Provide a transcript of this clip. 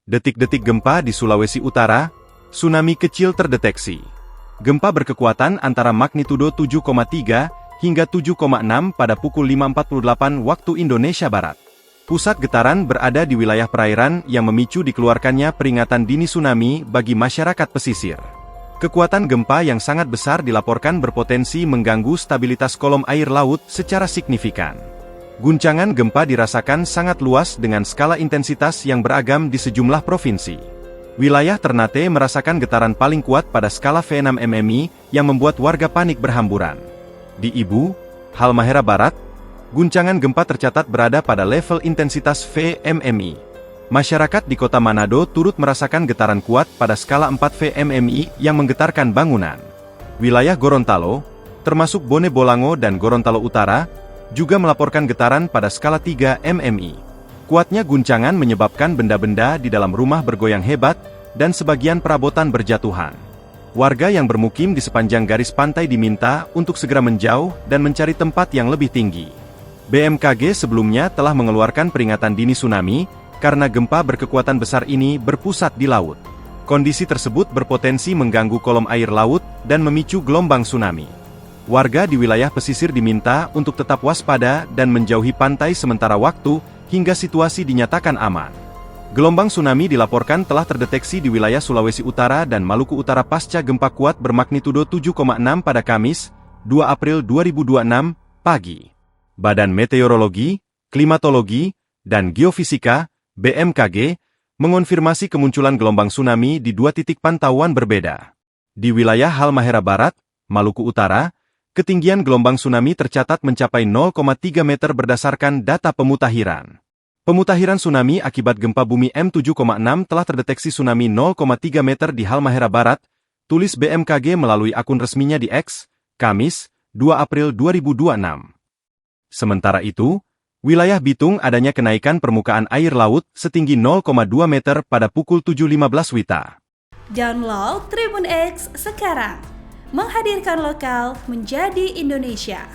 Detik-detik gempa di Sulawesi Utara, tsunami kecil terdeteksi. Gempa berkekuatan antara magnitudo 7,3 hingga 7,6 pada pukul 5.48 waktu Indonesia Barat. Pusat getaran berada di wilayah perairan yang memicu dikeluarkannya peringatan dini tsunami bagi masyarakat pesisir. Kekuatan gempa yang sangat besar dilaporkan berpotensi mengganggu stabilitas kolom air laut secara signifikan. Guncangan gempa dirasakan sangat luas dengan skala intensitas yang beragam di sejumlah provinsi. Wilayah Ternate merasakan getaran paling kuat pada skala V6 MMI yang membuat warga panik berhamburan. Di Ibu, Halmahera Barat, guncangan gempa tercatat berada pada level intensitas VMMI. Masyarakat di kota Manado turut merasakan getaran kuat pada skala 4 VMMI yang menggetarkan bangunan. Wilayah Gorontalo, termasuk Bone Bolango dan Gorontalo Utara, juga melaporkan getaran pada skala 3 MMI. Kuatnya guncangan menyebabkan benda-benda di dalam rumah bergoyang hebat, dan sebagian perabotan berjatuhan. Warga yang bermukim di sepanjang garis pantai diminta untuk segera menjauh dan mencari tempat yang lebih tinggi. BMKG sebelumnya telah mengeluarkan peringatan dini tsunami, karena gempa berkekuatan besar ini berpusat di laut. Kondisi tersebut berpotensi mengganggu kolom air laut dan memicu gelombang tsunami. Warga di wilayah pesisir diminta untuk tetap waspada dan menjauhi pantai sementara waktu, hingga situasi dinyatakan aman. Gelombang tsunami dilaporkan telah terdeteksi di wilayah Sulawesi Utara dan Maluku Utara pasca gempa kuat bermagnitudo 7,6 pada Kamis, 2 April 2026, pagi. Badan Meteorologi, Klimatologi, dan Geofisika, BMKG, mengonfirmasi kemunculan gelombang tsunami di 2 titik pantauan berbeda. Di wilayah Halmahera Barat, Maluku Utara, ketinggian gelombang tsunami tercatat mencapai 0,3 meter berdasarkan data pemutakhiran. Pemutakhiran tsunami akibat gempa bumi M7,6 telah terdeteksi tsunami 0,3 meter di Halmahera Barat, tulis BMKG melalui akun resminya di X, Kamis, 2 April 2026. Sementara itu, wilayah Bitung adanya kenaikan permukaan air laut setinggi 0,2 meter pada pukul 7.15 WITA. Download Tribun X sekarang. Menghadirkan lokal menjadi Indonesia.